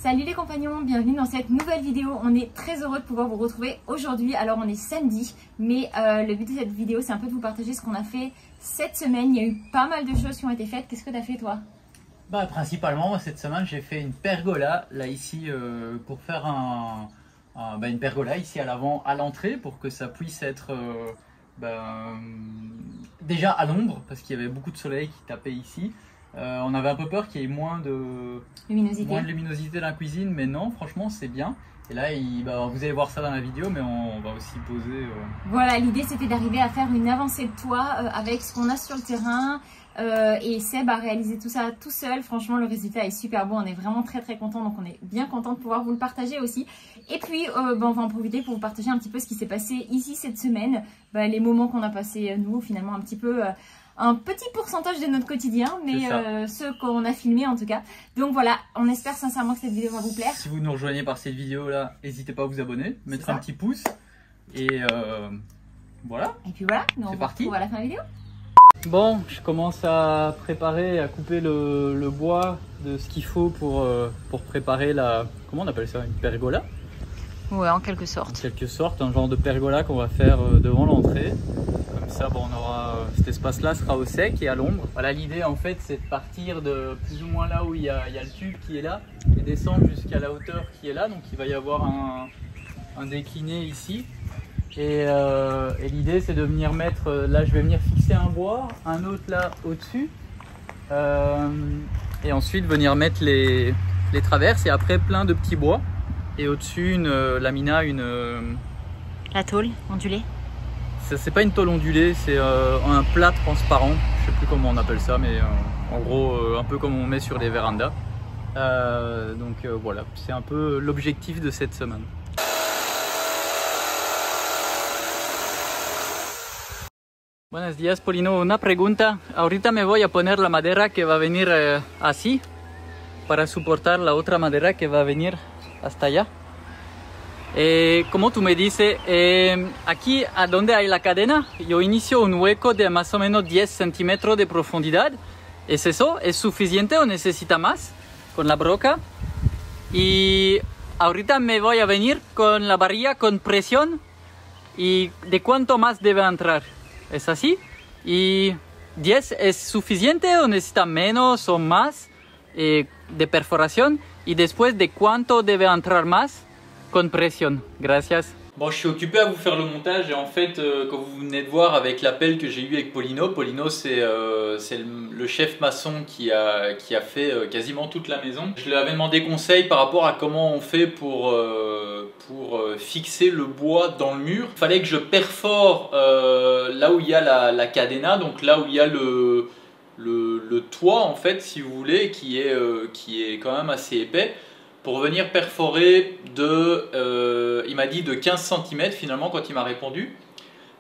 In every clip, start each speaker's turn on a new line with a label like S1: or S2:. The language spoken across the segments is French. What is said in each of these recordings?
S1: Salut les compagnons, bienvenue dans cette nouvelle vidéo. On est très heureux de pouvoir vous retrouver aujourd'hui. Alors on est samedi, mais le but de cette vidéo c'est un peu de vous partager ce qu'on a fait cette semaine. Il y a eu pas mal de choses qui ont été faites. Qu'est-ce que tu as fait toi?
S2: Principalement, moi, cette semaine j'ai fait une pergola là ici pour faire une pergola ici à l'avant, à l'entrée, pour que ça puisse être déjà à l'ombre parce qu'il y avait beaucoup de soleil qui tapait ici. On avait un peu peur qu'il y ait moins de luminosité dans la cuisine, mais non, franchement c'est bien. Et là, vous allez voir ça dans la vidéo, mais on va aussi poser.
S1: Voilà, l'idée c'était d'arriver à faire une avancée de toit avec ce qu'on a sur le terrain. Et Seb a réalisé tout ça tout seul. Franchement, le résultat est super beau. On est vraiment très content. Donc, on est bien content de pouvoir vous le partager aussi. Et puis, on va en profiter pour vous partager un petit peu ce qui s'est passé ici cette semaine. Les moments qu'on a passés, nous, finalement, un petit peu... un petit pourcentage de notre quotidien, mais ceux qu'on a filmés en tout cas. Donc voilà, on espère sincèrement que cette vidéo va vous plaire.
S2: Si vous nous rejoignez par cette vidéo là, n'hésitez pas à vous abonner, mettre un petit pouce. Et voilà.
S1: Et puis voilà,
S2: c'est parti.
S1: On va à la fin de la vidéo.
S2: Bon, je commence à préparer, à couper le bois de ce qu'il faut pour préparer la... Comment on appelle ça? Une pergola?
S1: Ouais, en quelque sorte.
S2: En quelque sorte, un genre de pergola qu'on va faire devant l'entrée. Comme ça, on aura cet espace-là sera au sec et à l'ombre. Voilà, l'idée en fait, c'est de partir de plus ou moins là où il y a le tube qui est là et descendre jusqu'à la hauteur qui est là. Donc, il va y avoir un décliné ici. Et l'idée, c'est de venir mettre, là, je vais venir fixer un bois, un autre là au-dessus. Et ensuite, venir mettre les traverses et après plein de petits bois. Et au-dessus, une lamina,
S1: La tôle ondulée.
S2: C'est pas une tôle ondulée, c'est un plat transparent. Je sais plus comment on appelle ça, mais en gros, un peu comme on met sur les vérandas. Voilà, c'est un peu l'objectif de cette semaine. Buenos días, Polino. Una pregunta. Ahorita me voy a poner la madera que va a venir así para soportar la otra madera que va a venir hasta allá. Como tú me dices, aquí a donde hay la cadena, yo inicio un hueco de más o menos 10 centímetros de profundidad. ¿Es eso? ¿Es suficiente o necesita más con la broca? Y ahorita me voy a venir con la varilla con presión. ¿Y de cuánto más debe entrar? ¿Es así? ¿Y 10 es suficiente o necesita menos o más de perforación? ¿Y después de cuánto debe entrar más con presión? Gracias. Bon, je suis occupé à vous faire le montage et en fait, comme vous venez de voir avec l'appel que j'ai eu avec Polino, c'est le chef maçon qui a fait quasiment toute la maison. Je lui avais demandé conseil par rapport à comment on fait pour fixer le bois dans le mur. Il fallait que je perfore là où il y a la cadena, donc là où il y a le toit en fait, si vous voulez, qui est quand même assez épais, pour venir perforer il m'a dit de 15 cm finalement quand il m'a répondu,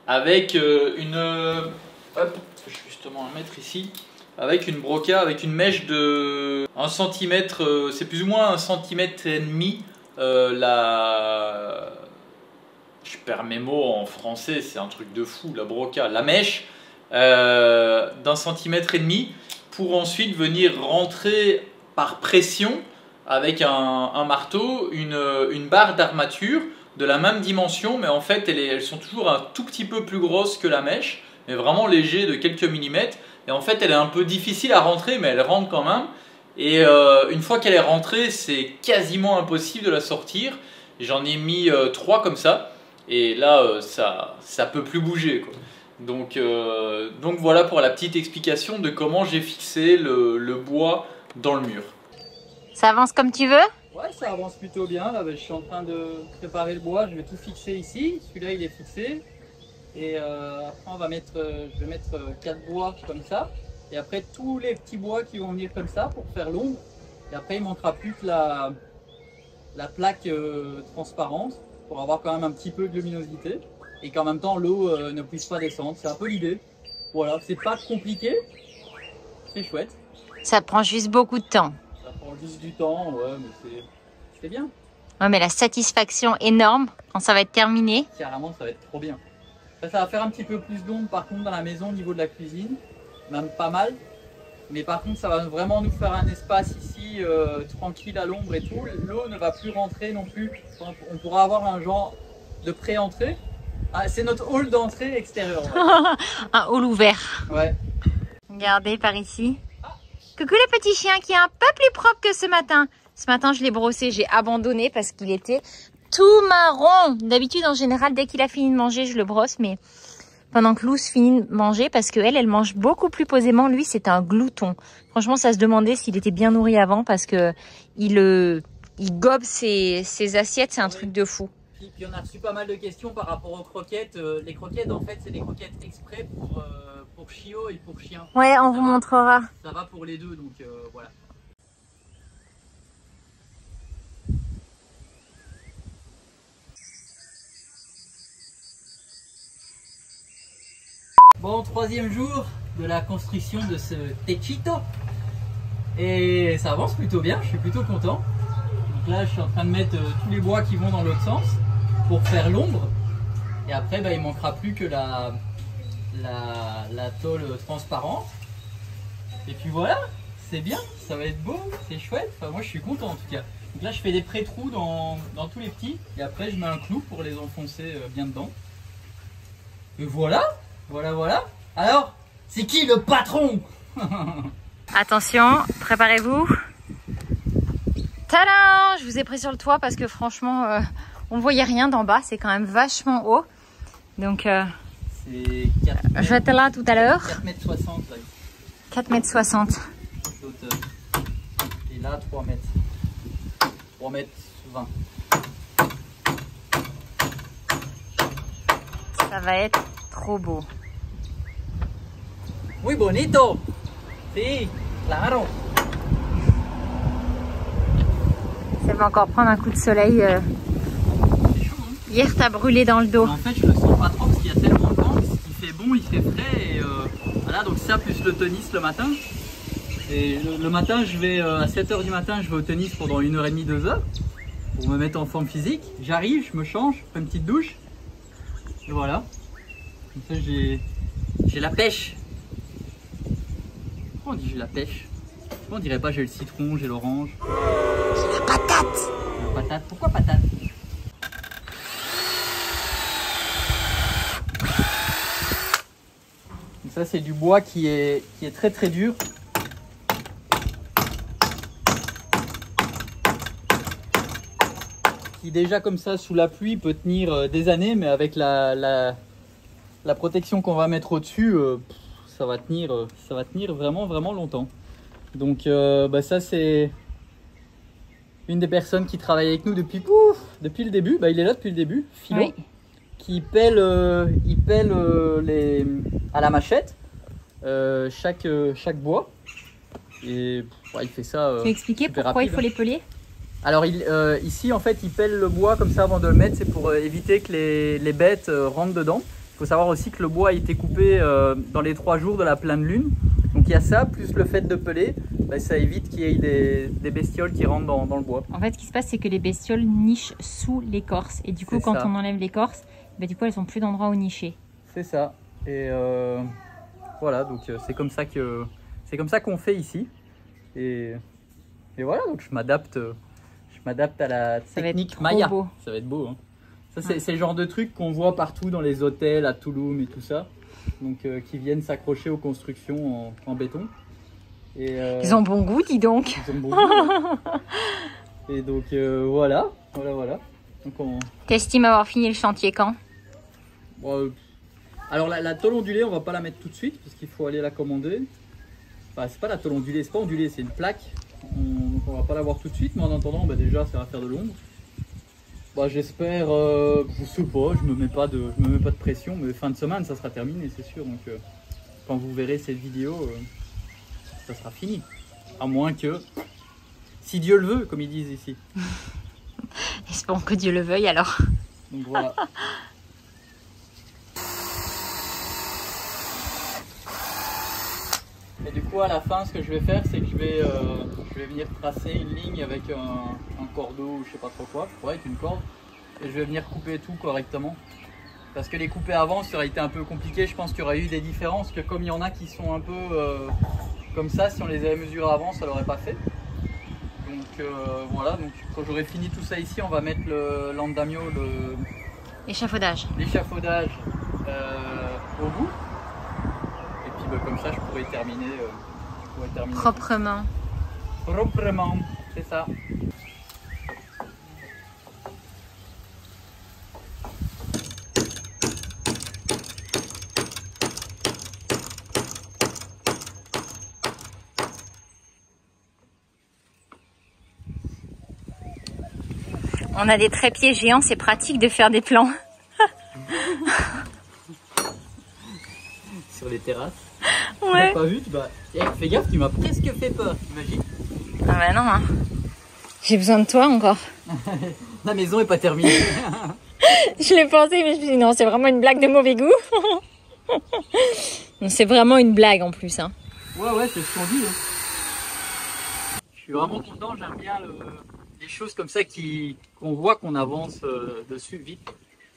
S2: avec hop, je vais justement le mettre ici, avec une broca, avec une mèche de 1 cm, c'est plus ou moins 1,5 cm. Je perds mes mots en français, c'est un truc de fou, la broca, la mèche d'1,5 cm pour ensuite venir rentrer par pression avec un marteau, une barre d'armature de la même dimension, mais en fait elles sont toujours un tout petit peu plus grosses que la mèche, mais vraiment léger de quelques millimètres. Et en fait elle est un peu difficile à rentrer, mais elle rentre quand même. Et une fois qu'elle est rentrée, c'est quasiment impossible de la sortir. J'en ai mis 3 comme ça, et là ça peut plus bouger, quoi. Donc voilà pour la petite explication de comment j'ai fixé le bois dans le mur.
S1: Ça avance comme tu veux?
S2: Ouais, ça avance plutôt bien. Là, je suis en train de préparer le bois. Je vais tout fixer ici. Celui-là, il est fixé. Et après, je vais mettre 4 bois comme ça. Et après, tous les petits bois qui vont venir comme ça pour faire l'ombre. Et après, il manquera plus que la plaque transparente pour avoir quand même un petit peu de luminosité. Et qu'en même temps, l'eau ne puisse pas descendre. C'est un peu l'idée. Voilà, c'est pas compliqué. C'est chouette.
S1: Ça prend juste beaucoup de temps.
S2: Ça prend juste du temps, ouais, mais c'est bien.
S1: Ouais, mais la satisfaction énorme quand ça va être terminé.
S2: Carrément, ça va être trop bien. Ça va faire un petit peu plus d'ombre par contre dans la maison au niveau de la cuisine. Même pas mal. Mais par contre, ça va vraiment nous faire un espace ici tranquille à l'ombre et tout. L'eau ne va plus rentrer non plus. On pourra avoir un genre de pré-entrée. Ah, c'est notre hall d'entrée extérieure. Ouais.
S1: Un hall ouvert.
S2: Ouais.
S1: Regardez par ici. Coucou le petit chien qui est un peu plus propre que ce matin. Ce matin, je l'ai brossé, j'ai abandonné parce qu'il était tout marron. D'habitude, en général, dès qu'il a fini de manger, je le brosse, mais pendant que Luz finit de manger, parce qu'elle, elle mange beaucoup plus posément. Lui, c'est un glouton. Franchement, ça se demandait s'il était bien nourri avant parce que il gobe ses assiettes, c'est un truc de fou.
S2: Puis on a reçu pas mal de questions par rapport aux croquettes. Les croquettes, en fait, c'est des croquettes exprès pour chiot et pour chien.
S1: Ouais, on vous montrera.
S2: Ça va pour les deux, donc voilà. Bon, 3e jour de la construction de ce techito. Et ça avance plutôt bien, je suis plutôt content. Donc là, je suis en train de mettre tous les bois qui vont dans l'autre sens pour faire l'ombre. Et après, bah, il manquera plus que la tôle transparente. Et puis voilà, c'est bien, ça va être beau, c'est chouette. Enfin, moi, je suis content en tout cas. Donc là, je fais des pré-trous dans tous les petits. Et après, je mets un clou pour les enfoncer bien dedans. Et voilà. Voilà. Alors, c'est qui le patron?
S1: Attention, préparez-vous. Tadam! Je vous ai pris sur le toit parce que franchement, on voyait rien d'en bas. C'est quand même vachement haut. Donc,
S2: c'est 4 mètres,
S1: je vais être là tout à l'heure.
S2: 4,60 m là.
S1: 4,60 m.
S2: Et là, 3 mètres. 3,20 m.
S1: Ça va être trop beau.
S2: Muy bonito. Sí, claro.
S1: Ça va encore prendre un coup de soleil.
S2: C'est chaud, hein.
S1: Hier, t'as brûlé dans le dos.
S2: Mais en fait, je le sens pas trop parce qu'il y a tellement de vent. Il fait bon, il fait frais. Et voilà, donc ça plus le tennis le matin. Et le matin, je vais à 7 h du matin, je vais au tennis pendant 1h30, 2 h pour me mettre en forme physique. J'arrive, je me change, je fais une petite douche. Et voilà. Comme ça, j'ai la pêche. Pourquoi on dit j'ai la pêche? Pourquoi on dirait pas j'ai le citron, j'ai l'orange?
S1: J'ai la patate.
S2: La patate, pourquoi patate? Donc ça c'est du bois qui est très très dur. Qui déjà comme ça sous la pluie peut tenir des années, mais avec la protection qu'on va mettre au-dessus, ça va tenir vraiment longtemps. Donc ça c'est une des personnes qui travaille avec nous depuis le début. Il est là depuis le début, Philo, oui. Qui pèle, à la machette chaque bois. Et il fait ça.
S1: Tu veux expliquer pourquoi rapide. Il faut les peler?
S2: Alors ici en fait il pèle le bois comme ça avant de le mettre, c'est pour éviter que les bêtes rentrent dedans. Il faut savoir aussi que le bois a été coupé dans les 3 jours de la pleine lune. Donc il y a ça, plus le fait de peler, ça évite qu'il y ait des bestioles qui rentrent dans le bois. En fait, ce qui se passe, c'est que les bestioles nichent sous l'écorce. Et du coup, quand on enlève l'écorce, du coup, elles n'ont plus d'endroit où nicher. C'est ça. Et voilà, donc c'est comme ça qu'on fait ici. Et voilà, donc je m'adapte à la technique Maya. Beau. Ça va être beau, hein. Ça, c'est le genre de truc qu'on voit partout dans les hôtels à Tulum et tout ça. Donc, qui viennent s'accrocher aux constructions en béton. Et,
S1: ils ont bon goût, dis donc.
S2: Ils ont bon goût. Et donc, voilà.
S1: T'estimes avoir fini le chantier quand?
S2: Bon, alors, la tôle ondulée, on va pas la mettre tout de suite parce qu'il faut aller la commander. Enfin, c'est pas la tôle ondulée, c'est pas ondulé, c'est une plaque. Donc, on va pas l'avoir tout de suite, mais en attendant, déjà, ça va faire de l'ombre. J'espère, je sais pas, je me mets pas de pression, mais fin de semaine ça sera terminé, c'est sûr. Donc quand vous verrez cette vidéo, ça sera fini. À moins que, si Dieu le veut, comme ils disent ici.
S1: Espérons que Dieu le veuille alors.
S2: Donc voilà. Et du coup à la fin, ce que je vais faire, c'est que je vais venir tracer une ligne avec un cordeau ou je sais pas trop quoi, avec une corde, et je vais venir couper tout correctement. Parce que les couper avant, ça aurait été un peu compliqué, je pense qu'il y aurait eu des différences, que comme il y en a qui sont un peu Comme ça, si on les avait mesurés avant, ça l'aurait pas fait. Donc voilà, donc quand j'aurai fini tout ça ici, on va mettre l'andamio,
S1: L'échafaudage.
S2: L'échafaudage au bout. Et puis comme ça, je pourrais terminer,
S1: Proprement.
S2: Proprement, c'est ça.
S1: On a des trépieds géants, c'est pratique de faire des plans.
S2: Sur les terrasses.
S1: Ouais.
S2: Tu n'as pas vu, fais gaffe, tu m'as presque fait peur, imagine.
S1: Ah bah non, hein. J'ai besoin de toi encore.
S2: La maison est pas terminée.
S1: Je l'ai pensé, mais je me suis dit non, c'est vraiment une blague de mauvais goût. C'est vraiment une blague en plus. Hein.
S2: Ouais, c'est ce qu'on dit. Hein. Je suis vraiment content, j'aime bien les choses comme ça qu'on voit qu'on avance dessus vite.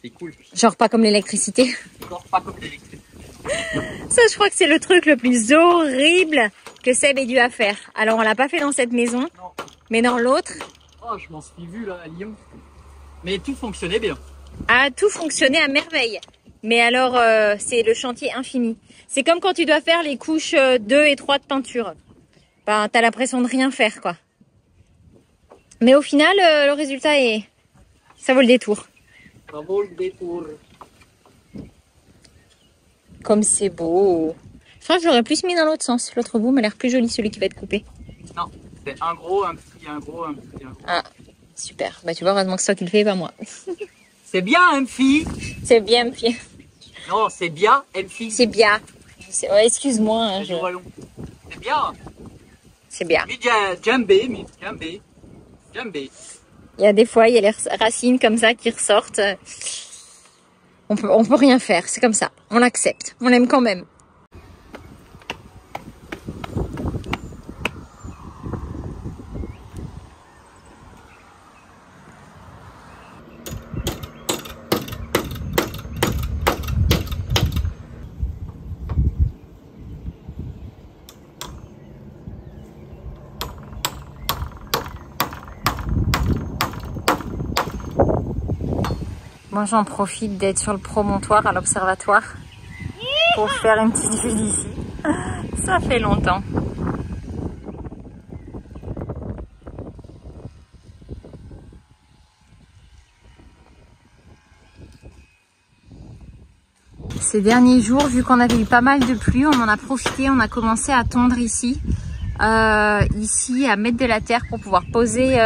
S2: C'est cool.
S1: Genre pas comme l'électricité.
S2: Genre pas comme l'électricité.
S1: Ça, je crois que c'est le truc le plus horrible que Seb ait dû à faire. Alors, on l'a pas fait dans cette maison, non. Mais dans l'autre.
S2: Oh, je m'en suis vu là à Lyon. Mais tout fonctionnait bien.
S1: Ah, tout fonctionnait à merveille. Mais alors, c'est le chantier infini. C'est comme quand tu dois faire les couches 2 et 3 de peinture. Ben, t'as l'impression de rien faire, quoi. Mais au final, le résultat ça vaut le détour.
S2: Ça vaut le détour.
S1: Comme c'est beau. Je crois que j'aurais plus mis dans l'autre sens. L'autre bout m'a l'air plus joli, celui qui va être coupé.
S2: Non, c'est un gros, un petit, un gros, un petit, un gros.
S1: Ah, super. Bah tu vois, heureusement que c'est toi qui le fais, pas moi.
S2: C'est bien, fille.
S1: C'est bien, Mphi.
S2: Non, c'est bien, fille.
S1: C'est bien. Ouais, excuse-moi. Hein,
S2: C'est bien.
S1: C'est bien.
S2: Djembé.
S1: Il y a des fois, il y a les racines comme ça qui ressortent. On peut rien faire, c'est comme ça. On l'accepte. On l'aime quand même. Moi, j'en profite d'être sur le promontoire à l'observatoire pour faire une petite vue d'ici. Ça fait longtemps. Ces derniers jours, vu qu'on avait eu pas mal de pluie, on en a profité, on a commencé à tondre ici. Ici, à mettre de la terre pour pouvoir poser...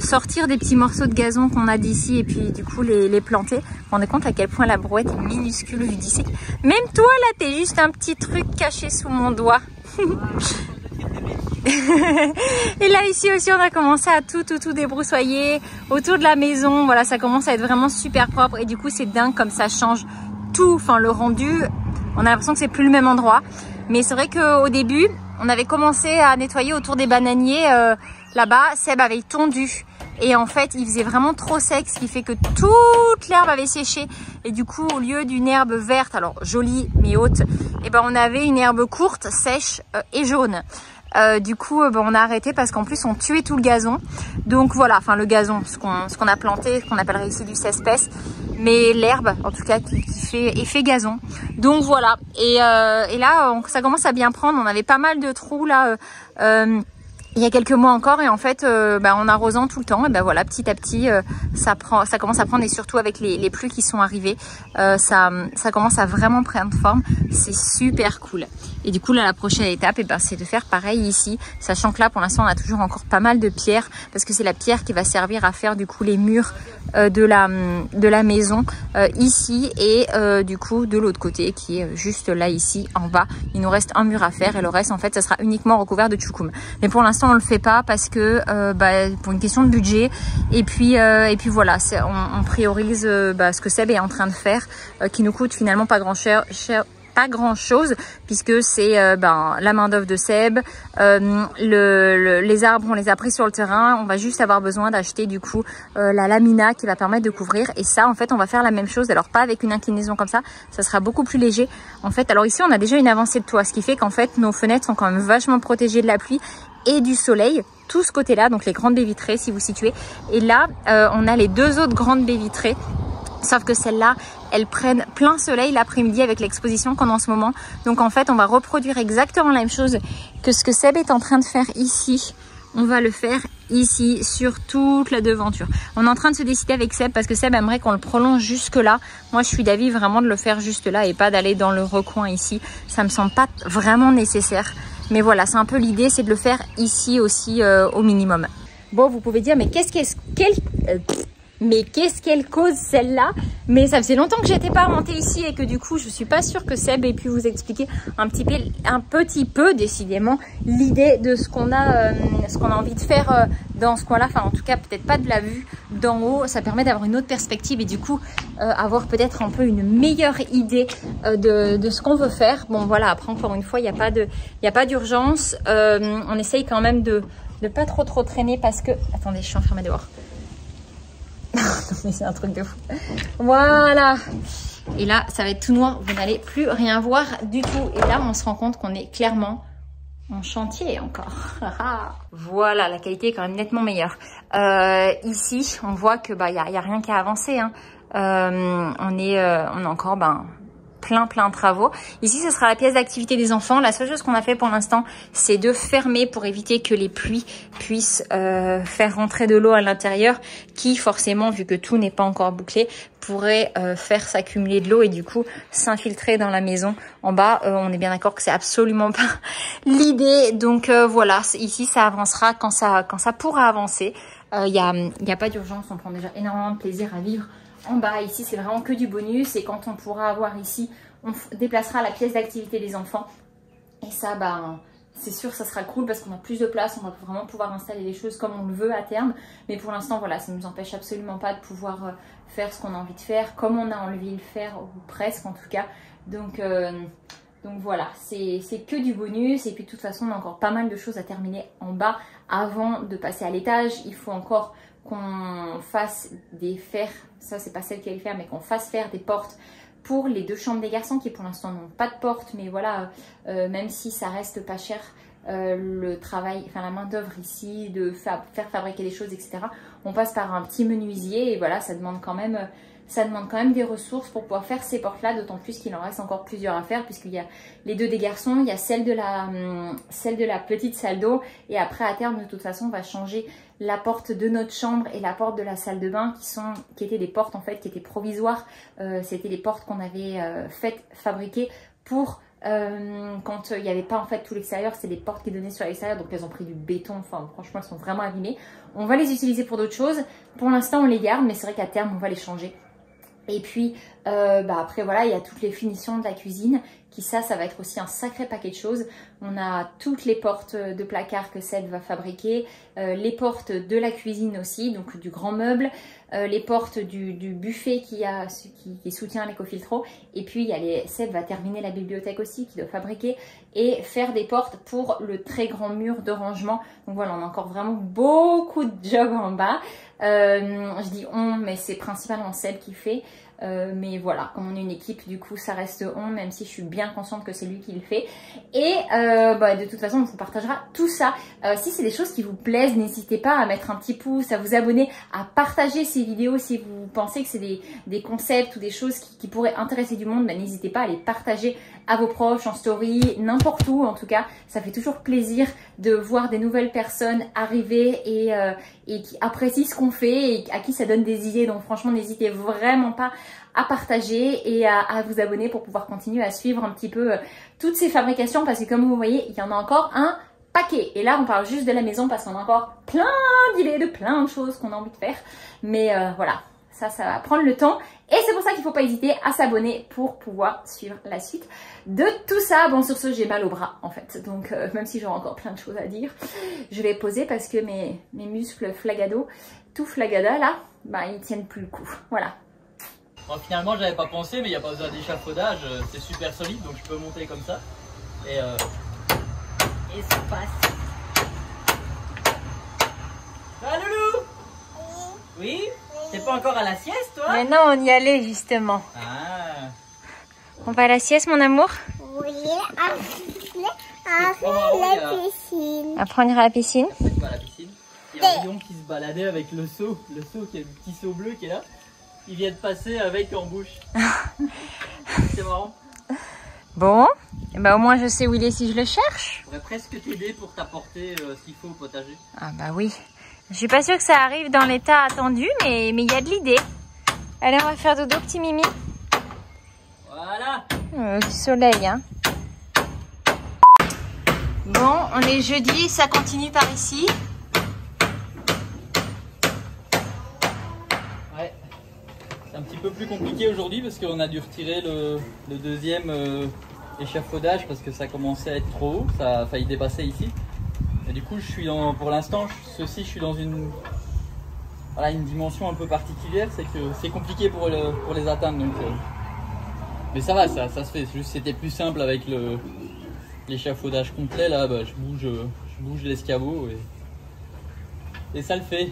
S1: sortir des petits morceaux de gazon qu'on a d'ici et puis du coup les planter. Vous vous rendez compte à quel point la brouette est minuscule vue d'ici. Même toi là, t'es juste un petit truc caché sous mon doigt. Et là ici aussi on a commencé à tout débroussailler autour de la maison. Voilà, ça commence à être vraiment super propre et du coup c'est dingue comme ça change tout. Enfin le rendu, on a l'impression que c'est plus le même endroit. Mais c'est vrai qu'au début on avait commencé à nettoyer autour des bananiers. Là-bas, Seb avait tondu et en fait, il faisait vraiment trop sec, ce qui fait que toute l'herbe avait séché. Et du coup, au lieu d'une herbe verte, alors jolie mais haute, et ben on avait une herbe courte, sèche et jaune. Du coup, on a arrêté parce qu'en plus, on tuait tout le gazon. Donc voilà, enfin le gazon, ce qu'on a planté, ce qu'on appellerait ici du cespès, mais l'herbe, en tout cas, qui fait effet gazon. Donc voilà. Et là, ça commence à bien prendre. On avait pas mal de trous là. Il y a quelques mois encore et en fait en arrosant tout le temps et ben voilà, petit à petit ça commence à prendre et surtout avec les pluies qui sont arrivées ça commence à vraiment prendre forme. C'est super cool. Et du coup là la prochaine étape c'est de faire pareil ici, sachant que là pour l'instant on a toujours encore pas mal de pierres parce que c'est la pierre qui va servir à faire du coup les murs de la maison ici et du coup de l'autre côté qui est juste là ici en bas. Il nous reste un mur à faire et le reste en fait ça sera uniquement recouvert de tchoukoum. Mais pour l'instant on le fait pas parce que pour une question de budget et puis voilà, on priorise ce que Seb est en train de faire qui nous coûte finalement pas pas grand chose puisque c'est la main d'œuvre de Seb. Les arbres, on les a pris sur le terrain. On va juste avoir besoin d'acheter du coup la lamina qui va permettre de couvrir. Et ça, en fait, on va faire la même chose. Alors pas avec une inclinaison comme ça sera beaucoup plus léger. En fait, alors ici, on a déjà une avancée de toit, ce qui fait qu'en fait, nos fenêtres sont quand même vachement protégées de la pluie et du soleil. Tout ce côté-là, donc les grandes baies vitrées, si vous situez. Et là, on a les deux autres grandes baies vitrées. Sauf que celles-là, elles prennent plein soleil l'après-midi avec l'exposition qu'on a en ce moment. Donc en fait, on va reproduire exactement la même chose que ce que Seb est en train de faire ici. On va le faire ici sur toute la devanture. On est en train de se décider avec Seb parce que Seb aimerait qu'on le prolonge jusque là. Moi, je suis d'avis vraiment de le faire juste là et pas d'aller dans le recoin ici. Ça me semble pas vraiment nécessaire. Mais voilà, c'est un peu l'idée, c'est de le faire ici aussi au minimum. Bon, vous pouvez dire, mais qu'est-ce qu'elle cause celle-là? Mais ça faisait longtemps que j'étais pas remontée ici et que du coup je suis pas sûre que Seb ait pu vous expliquer un petit peu décidément l'idée de ce qu'on a envie de faire dans ce coin-là. Enfin en tout cas peut-être pas de la vue d'en haut, ça permet d'avoir une autre perspective et du coup avoir peut-être un peu une meilleure idée de ce qu'on veut faire. Bon voilà, après encore une fois il n'y a pas d'urgence, on essaye quand même de pas trop traîner parce que... Attendez, je suis enfermée dehors. C'est un truc de fou. Voilà. Et là, ça va être tout noir. Vous n'allez plus rien voir du tout. Et là, on se rend compte qu'on est clairement en chantier encore. Voilà, la qualité est quand même nettement meilleure. Ici, on voit que y a rien qui a avancé. Hein. On est encore plein de travaux. Ici, ce sera la pièce d'activité des enfants. La seule chose qu'on a fait pour l'instant, c'est de fermer pour éviter que les pluies puissent faire rentrer de l'eau à l'intérieur, qui forcément, vu que tout n'est pas encore bouclé, pourrait faire s'accumuler de l'eau et du coup s'infiltrer dans la maison en bas. On est bien d'accord que c'est absolument pas l'idée. Donc voilà, ici ça avancera quand ça pourra avancer. Il y a pas d'urgence, on prend déjà énormément de plaisir à vivre en bas. Ici c'est vraiment que du bonus et quand on pourra avoir ici, on déplacera la pièce d'activité des enfants et ça c'est sûr ça sera cool parce qu'on a plus de place, on va vraiment pouvoir installer les choses comme on le veut à terme, mais pour l'instant voilà, ça ne nous empêche absolument pas de pouvoir faire ce qu'on a envie de faire comme on a envie de le faire, ou presque en tout cas. Donc voilà, c'est que du bonus et puis de toute façon on a encore pas mal de choses à terminer en bas avant de passer à l'étage. Il faut encore qu'on fasse des fers, ça c'est pas celle qui va le faire, mais qu'on fasse faire des portes pour les deux chambres des garçons qui pour l'instant n'ont pas de porte, mais voilà, même si ça reste pas cher, le travail, enfin la main d'œuvre ici, de faire fabriquer des choses, etc. On passe par un petit menuisier et voilà, ça demande quand même des ressources pour pouvoir faire ces portes-là, d'autant plus qu'il en reste encore plusieurs à faire puisqu'il y a les deux des garçons, il y a celle de la petite salle d'eau et après à terme de toute façon on va changer la porte de notre chambre et la porte de la salle de bain qui étaient des portes en fait qui étaient provisoires. C'était les portes qu'on avait fabriquées pour quand il n'y avait pas en fait tout l'extérieur, c'est des portes qui donnaient sur l'extérieur, donc elles ont pris du béton, enfin franchement elles sont vraiment abîmées. On va les utiliser pour d'autres choses, pour l'instant on les garde mais c'est vrai qu'à terme on va les changer. Et puis après voilà, il y a toutes les finitions de la cuisine qui ça va être aussi un sacré paquet de choses. On a toutes les portes de placard que Seb va fabriquer, les portes de la cuisine aussi, donc du grand meuble, les portes du buffet qui soutient l'écofiltro. Et puis Seb va terminer la bibliothèque aussi qu'il doit fabriquer et faire des portes pour le très grand mur de rangement. Donc voilà, on a encore vraiment beaucoup de job en bas. Je dis on, mais c'est principalement Seb qui fait. Mais voilà, comme on est une équipe, du coup ça reste on, même si je suis bien consciente que c'est lui qui le fait. Et de toute façon on vous partagera tout ça. Si c'est des choses qui vous plaisent, n'hésitez pas à mettre un petit pouce, à vous abonner, à partager ces vidéos si vous pensez que c'est des concepts ou des choses qui pourraient intéresser du monde. N'hésitez pas à les partager à vos proches, en story, n'importe où. En tout cas, ça fait toujours plaisir de voir des nouvelles personnes arriver et qui apprécient ce qu'on fait et à qui ça donne des idées. Donc franchement, n'hésitez vraiment pas à partager et à vous abonner pour pouvoir continuer à suivre un petit peu toutes ces fabrications parce que comme vous voyez, il y en a encore un paquet. Et là, on parle juste de la maison parce qu'on a encore plein d'idées de plein de choses qu'on a envie de faire. Mais voilà, ça va prendre le temps. Et c'est pour ça qu'il ne faut pas hésiter à s'abonner pour pouvoir suivre la suite de tout ça. Bon, sur ce, j'ai mal au bras en fait. Donc, même si j'aurai encore plein de choses à dire, je vais poser parce que mes muscles flagado, tout flagada là, ils tiennent plus le coup. Voilà.
S2: Bon, finalement, j'avais pas pensé, mais il n'y a pas besoin d'échafaudage. C'est super solide, donc je peux monter comme ça. Et ça passe. Ah, Loulou? Oui? T'es pas encore à la sieste, toi?
S1: Mais non, on y allait justement.
S2: Ah.
S1: On va à la sieste, mon amour?
S3: Oui, après la piscine.
S1: Après, on ira à la piscine.
S2: Après, tu vas à la piscine. Il y a un lion qui se baladait avec le seau qui est le petit seau bleu qui est là. Il vient de passer avec en bouche. C'est marrant.
S1: Bon, bah au moins je sais où il est si je le cherche.
S2: Je pourrais presque t'aider pour t'apporter ce qu'il faut au potager.
S1: Ah bah oui. Je suis pas sûre que ça arrive dans l'état attendu, mais il y a de l'idée. Allez, on va faire dodo, petit Mimi.
S2: Voilà.
S1: Du soleil, hein. Bon, on est jeudi, ça continue par ici.
S2: Ouais. C'est un petit peu plus compliqué aujourd'hui parce qu'on a dû retirer le deuxième échafaudage parce que ça commençait à être trop haut. Ça a failli dépasser ici. Et du coup, je suis pour l'instant, je suis dans une dimension un peu particulière. C'est que c'est compliqué pour les atteindre. Donc, mais ça va, ça se fait. Juste, c'était plus simple avec l'échafaudage complet. Là, bah, je bouge l'escabeau et ça le fait.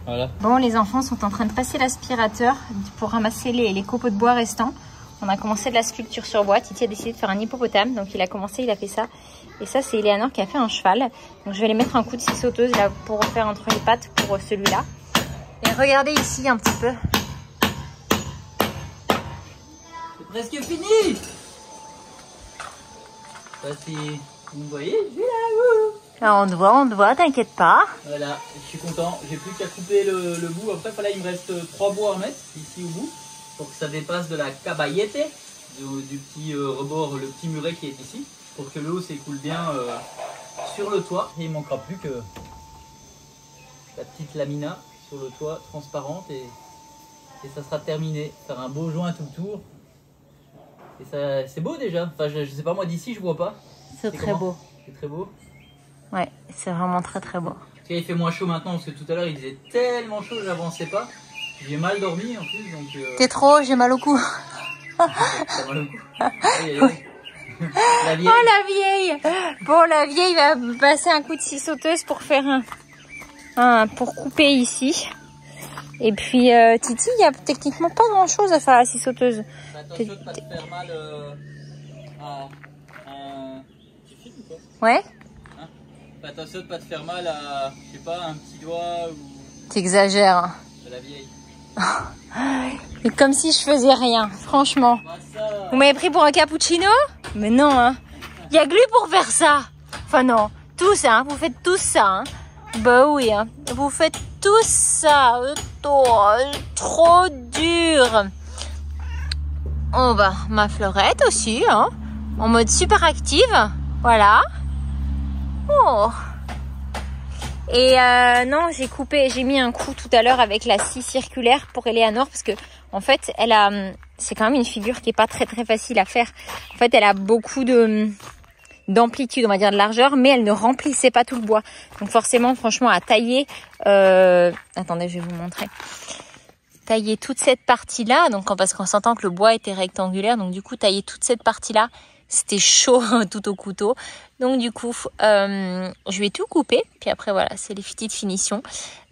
S2: Voilà.
S1: Bon, les enfants sont en train de passer l'aspirateur pour ramasser les copeaux de bois restants. On a commencé de la sculpture sur bois. Titi a décidé de faire un hippopotame, donc il a commencé, il a fait ça. Et ça, c'est Eleanor qui a fait un cheval. Donc je vais aller mettre un coup de scie sauteuse là pour faire entre les pattes pour celui-là. Et regardez ici un petit peu.
S2: C'est presque fini. Ça, c'est... Vous me voyez, je suis là.
S1: Alors, on te voit, t'inquiète pas.
S2: Voilà, je suis content. J'ai plus qu'à couper le bout. Après, voilà, il me reste 3 bois à mettre ici au bout pour que ça dépasse de la caballete, du petit rebord, le petit muret qui est ici, pour que l'eau s'écoule bien sur le toit. Et il ne manquera plus que la petite lamina sur le toit transparente et ça sera terminé. Faire un beau joint tout le tour. Et ça, c'est beau déjà. Enfin, je sais pas, moi d'ici, je vois pas.
S1: C'est très beau.
S2: C'est très beau.
S1: Ouais, c'est vraiment très très beau.
S2: Il fait moins chaud maintenant parce que tout à l'heure il faisait tellement chaud que j'avançais pas. J'ai mal dormi en plus donc.
S1: T'es trop, j'ai mal au cou.
S2: T'as mal au cou. Aïe, aïe, aïe. La vieille.
S1: Oh la vieille. Bon, la vieille va passer un coup de scie sauteuse pour faire pour couper ici. Et puis Titi, il y a techniquement pas grand chose à faire à la scie sauteuse.
S2: Attention de pas te faire mal Tu filmes ou quoi?
S1: Ouais.
S2: Attention de pas te faire mal à, je sais pas, un petit doigt ou.
S1: T'exagères.
S2: De la vieille.
S1: Et comme si je faisais rien, franchement. Vous m'avez pris pour un cappuccino? Mais non, hein. Il y a que lui pour faire ça. Enfin non, tous, hein. Vous faites tous ça, hein. Bah oui, hein. Vous faites tous ça. Trop dur. Oh bah, ma Fleurette aussi, hein. En mode super active. Voilà. Oh. Et non, j'ai mis un coup tout à l'heure avec la scie circulaire pour Eleanor parce que en fait, c'est quand même une figure qui est pas très très facile à faire. En fait, elle a beaucoup d'amplitude, on va dire de largeur, mais elle ne remplissait pas tout le bois. Donc forcément, franchement, à tailler, attendez, je vais vous montrer. Tailler toute cette partie-là, donc parce qu'on s'entend que le bois était rectangulaire, donc du coup, tailler toute cette partie-là, c'était chaud tout au couteau. Donc du coup, je vais tout couper. Puis après, voilà, c'est les petites finitions.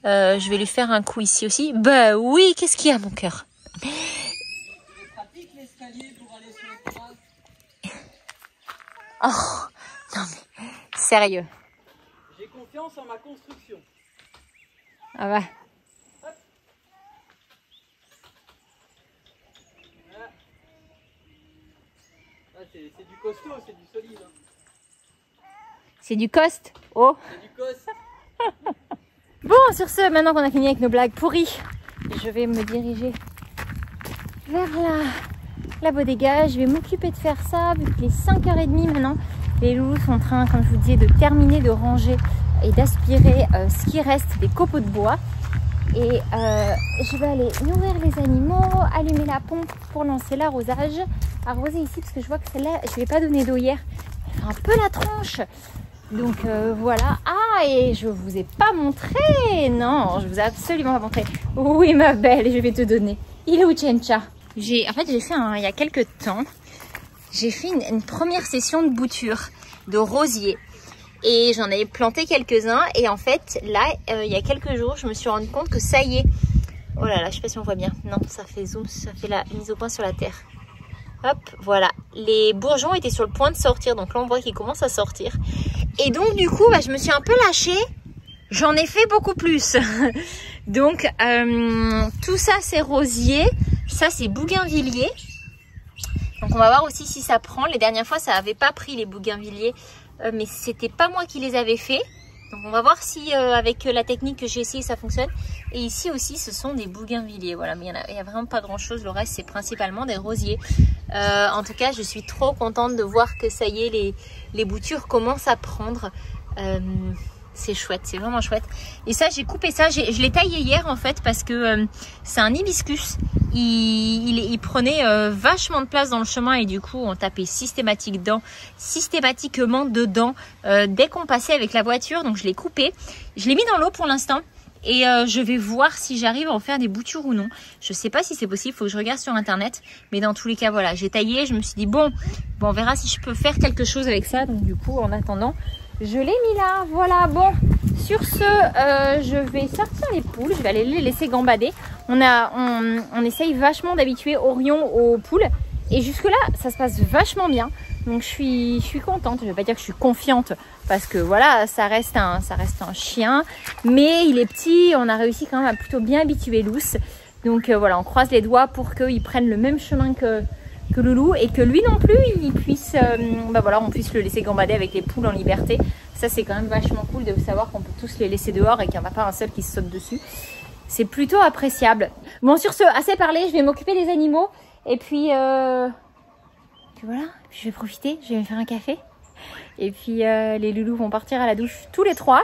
S1: Je vais lui faire un coup ici aussi. Bah oui, qu'est-ce qu'il y a, mon cœur?
S2: C'est pratique l'escalier pour aller sur les terrasses.
S1: Oh, non mais, sérieux.
S2: J'ai confiance en ma construction.
S1: Ah bah.
S2: C'est du costaud, c'est du solide. Hein.
S1: C'est du cost. Oh.
S2: C'est du cost.
S1: Bon, sur ce, maintenant qu'on a fini avec nos blagues pourries, je vais me diriger vers la bodega. Je vais m'occuper de faire ça, vu qu'il est 5h30 maintenant. Les loulous sont en train, comme je vous disais, de terminer de ranger et d'aspirer ce qui reste des copeaux de bois. Et je vais aller nourrir les animaux, allumer la pompe pour lancer l'arrosage. Arroser ici parce que je vois que celle-là, je ne lui ai pas donné d'eau hier. Elle fait un peu la tronche. Donc voilà. Ah, et je vous ai pas montré. Non, je vous ai absolument pas montré. Oui, ma belle, je vais te donner. Il est où Chencha? En fait, j'ai fait il y a quelques temps, j'ai fait une première session de bouture de rosier. Et j'en avais planté quelques-uns. Et en fait, là, il y a quelques jours, je me suis rendu compte que ça y est. Oh là là, je sais pas si on voit bien. Non, ça fait zoom, ça fait la mise au point sur la terre. Hop, voilà. Les bourgeons étaient sur le point de sortir. Donc là, on voit qu'ils commencent à sortir. Et donc, du coup, je me suis un peu lâchée. J'en ai fait beaucoup plus. Donc, tout ça, c'est rosier. Ça, c'est bougainvillier. Donc, on va voir aussi si ça prend. Les dernières fois, ça n'avait pas pris les bougainvilliers. Mais c'était pas moi qui les avais fait. Donc, on va voir si avec la technique que j'ai essayé, ça fonctionne. Et ici aussi, ce sont des bougainvilliers. Voilà, mais il n'y a vraiment pas grand-chose. Le reste, c'est principalement des rosiers. En tout cas, je suis trop contente de voir que ça y est, les boutures commencent à prendre. C'est chouette, c'est vraiment chouette. Et ça, j'ai coupé ça. Je l'ai taillé hier en fait parce que c'est un hibiscus. Il prenait vachement de place dans le chemin et du coup, on tapait systématiquement dedans dès qu'on passait avec la voiture. Donc, je l'ai coupé. Je l'ai mis dans l'eau pour l'instant. Et je vais voir si j'arrive à en faire des boutures ou non. Je sais pas si c'est possible, il faut que je regarde sur internet. Mais dans tous les cas, voilà, j'ai taillé. Je me suis dit, bon, on verra si je peux faire quelque chose avec ça. Donc du coup, en attendant, je l'ai mis là. Voilà, bon, sur ce, je vais sortir les poules. Je vais aller les laisser gambader. On essaye vachement d'habituer Orion aux poules. Et jusque là, ça se passe vachement bien. Donc je suis contente. Je vais pas dire que je suis confiante parce que voilà, ça reste un chien, mais il est petit. On a réussi quand même à plutôt bien habituer Luce. Donc voilà, on croise les doigts pour qu'il prenne le même chemin que Loulou et que lui non plus, il puisse, voilà, on puisse le laisser gambader avec les poules en liberté. Ça c'est quand même vachement cool de savoir qu'on peut tous les laisser dehors et qu'il n'y en a pas un seul qui se saute dessus. C'est plutôt appréciable. Bon, sur ce, assez parlé. Je vais m'occuper des animaux et puis voilà, je vais profiter, je vais me faire un café. Et puis les loulous vont partir à la douche tous les trois.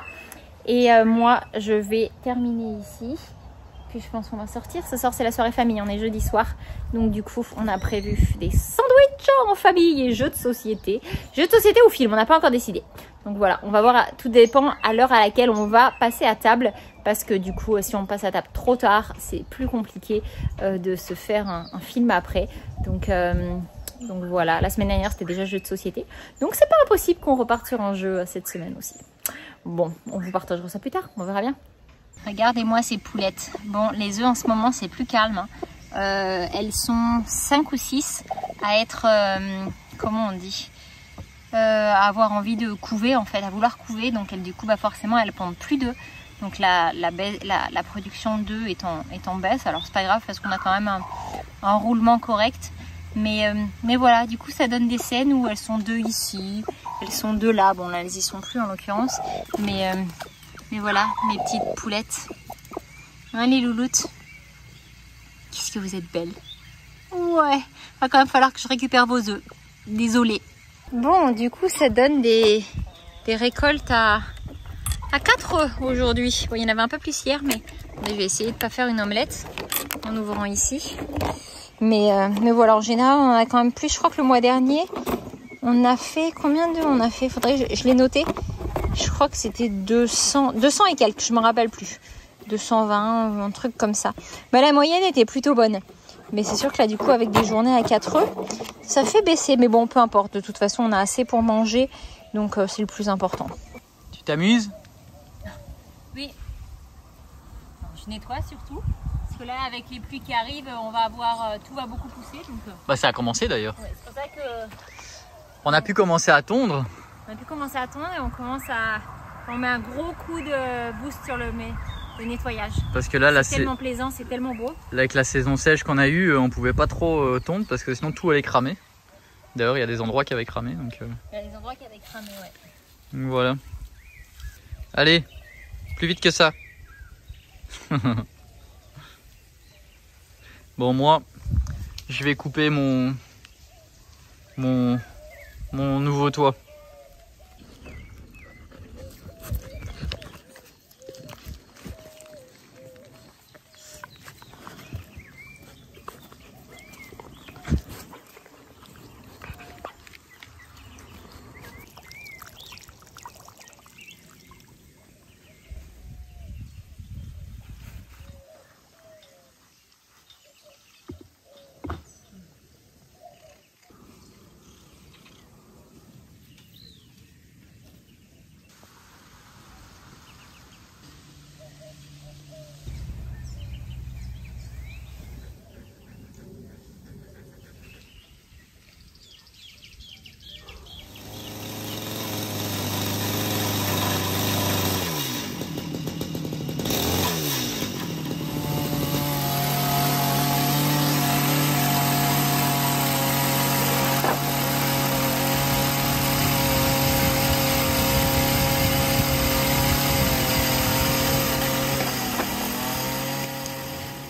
S1: Et moi, je vais terminer ici. Puis je pense qu'on va sortir. Ce soir, c'est la soirée famille, on est jeudi soir. Donc du coup, on a prévu des sandwichs en famille et jeux de société. Jeux de société ou film, on n'a pas encore décidé. Donc voilà, on va voir, tout dépend à l'heure à laquelle on va passer à table. Parce que du coup, si on passe à table trop tard, c'est plus compliqué de se faire un film après. Donc voilà, la semaine dernière c'était déjà jeu de société. Donc c'est pas impossible qu'on reparte sur un jeu cette semaine aussi. Bon, on vous partagera ça plus tard, on verra bien. Regardez-moi ces poulettes. Bon, les œufs en ce moment c'est plus calme. Elles sont 5 ou 6 à être, comment on dit, à avoir envie de couver en fait, à vouloir couver. Donc du coup, forcément elles pondent plus d'œufs. Donc la production d'œufs est en baisse. Alors c'est pas grave parce qu'on a quand même un roulement correct. Mais voilà, du coup ça donne des scènes où elles sont deux ici, elles sont deux là. Bon là elles y sont plus en l'occurrence. Mais voilà mes petites poulettes. Hein les louloutes? Qu'est-ce que vous êtes belles. Ouais, va quand même falloir que je récupère vos œufs. Désolée. Bon, du coup ça donne des récoltes à 4 œufs aujourd'hui. Bon, il y en avait un peu plus hier, mais je vais essayer de ne pas faire une omelette en ouvrant ici. Mais voilà, en général, on en a quand même plus. Je crois que le mois dernier, on a fait... Combien d'œufs on a fait? Faudrait je l'ai noté. Je crois que c'était 200 et quelques, je ne me rappelle plus. 220, un truc comme ça. Bah, la moyenne était plutôt bonne. Mais c'est sûr que là, du coup, avec des journées à 4 œufs, ça fait baisser. Mais bon, peu importe. De toute façon, on a assez pour manger. Donc, c'est le plus important.
S2: Tu t'amuses?
S1: Oui. Je nettoie surtout. Parce que là, avec les pluies qui arrivent, on va avoir... tout va beaucoup pousser. Donc...
S2: ça a commencé d'ailleurs.
S1: Ouais, c'est pour ça que...
S2: On a pu commencer à tondre.
S1: On a pu commencer à tondre et on met un gros coup de boost sur le nettoyage.
S2: Parce que là,
S1: c'est tellement plaisant, c'est tellement beau.
S2: Là, avec la saison sèche qu'on a eue, on pouvait pas trop tondre parce que sinon tout allait cramer. D'ailleurs, il y a des endroits qui avaient cramé. Donc,
S1: il y a des endroits qui avaient cramé, ouais.
S2: Donc, voilà. Allez, plus vite que ça. Bon, moi, je vais couper mon nouveau toit.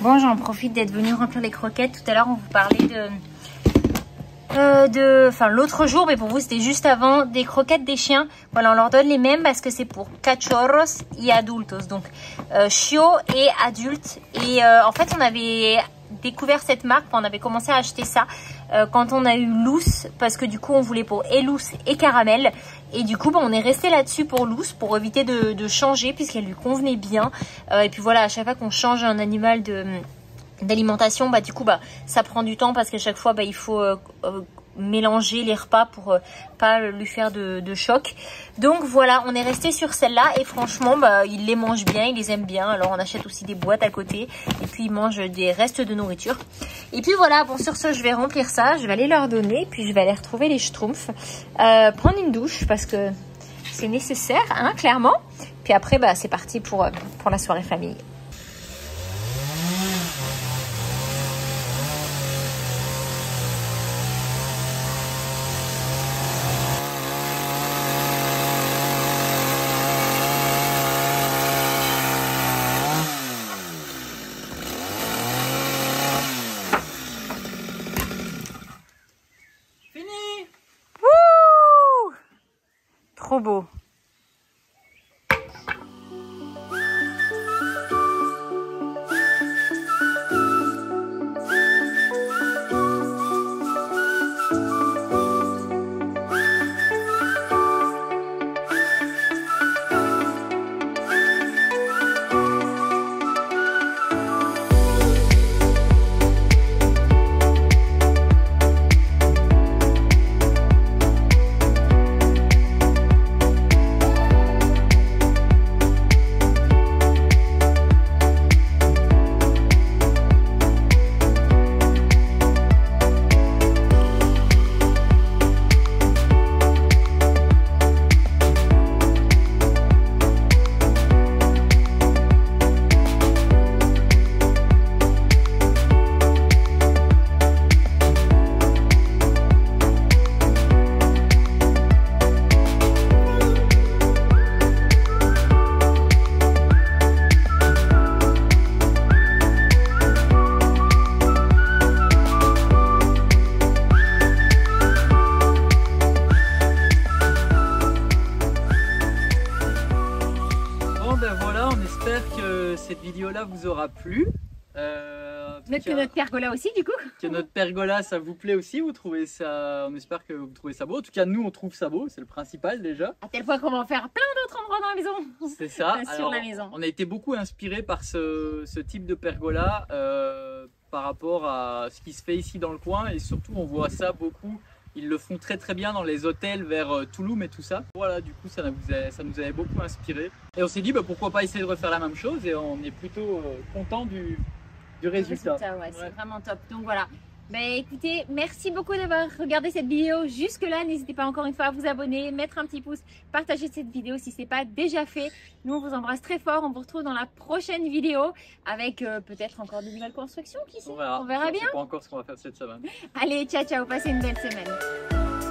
S1: Bon, j'en profite d'être venue remplir les croquettes. Tout à l'heure, on vous parlait enfin l'autre jour, mais pour vous c'était juste avant, des croquettes des chiens. Voilà, on leur donne les mêmes parce que c'est pour cachorros y adultos, donc chiots et adultes. Et en fait, on avait découvert cette marque, on avait commencé à acheter ça quand on a eu Loose, parce que du coup on voulait pour Loose et Caramel. Et du coup, on est resté là-dessus pour Loose, pour éviter de changer, puisqu'elle lui convenait bien. Et puis voilà, à chaque fois qu'on change un animal d'alimentation, bah du coup ça prend du temps, parce qu'à chaque fois il faut mélanger les repas pour pas lui faire de choc. Donc voilà, on est resté sur celle-là et franchement il les mange bien, il les aime bien. Alors on achète aussi des boîtes à côté et puis il mange des restes de nourriture. Et puis voilà, bon, sur ce je vais remplir ça, je vais aller leur donner, puis je vais aller retrouver les schtroumpfs, prendre une douche parce que c'est nécessaire, hein, clairement. Puis après c'est parti pour la soirée famille. Trop beau.
S2: Cette vidéo là vous aura plu.
S1: Notre pergola aussi du coup.
S2: Que notre pergola ça vous plaît aussi, vous trouvez ça, on espère que vous trouvez ça beau. En tout cas nous on trouve ça beau, c'est le principal déjà.
S1: À tel point qu'on va en faire plein d'autres endroits dans la maison.
S2: C'est ça.
S1: Sur la maison.
S2: On a été beaucoup inspiré par ce type de pergola par rapport à ce qui se fait ici dans le coin, et surtout on voit ça beaucoup. Ils le font très très bien dans les hôtels vers Touloum et tout ça. Voilà, du coup ça nous avait beaucoup inspiré. Et on s'est dit pourquoi pas essayer de refaire la même chose, et on est plutôt content du résultat.
S1: Ouais. C'est vraiment top. Donc voilà. Écoutez, merci beaucoup d'avoir regardé cette vidéo jusque là. N'hésitez pas encore une fois à vous abonner, mettre un petit pouce, partager cette vidéo si ce n'est pas déjà fait. Nous on vous embrasse très fort. On vous retrouve dans la prochaine vidéo avec peut-être encore de nouvelles constructions. Qui sait ? On verra bien.
S2: Je ne sais pas encore ce qu'on va faire cette semaine.
S1: Allez, ciao ciao, passez une belle semaine.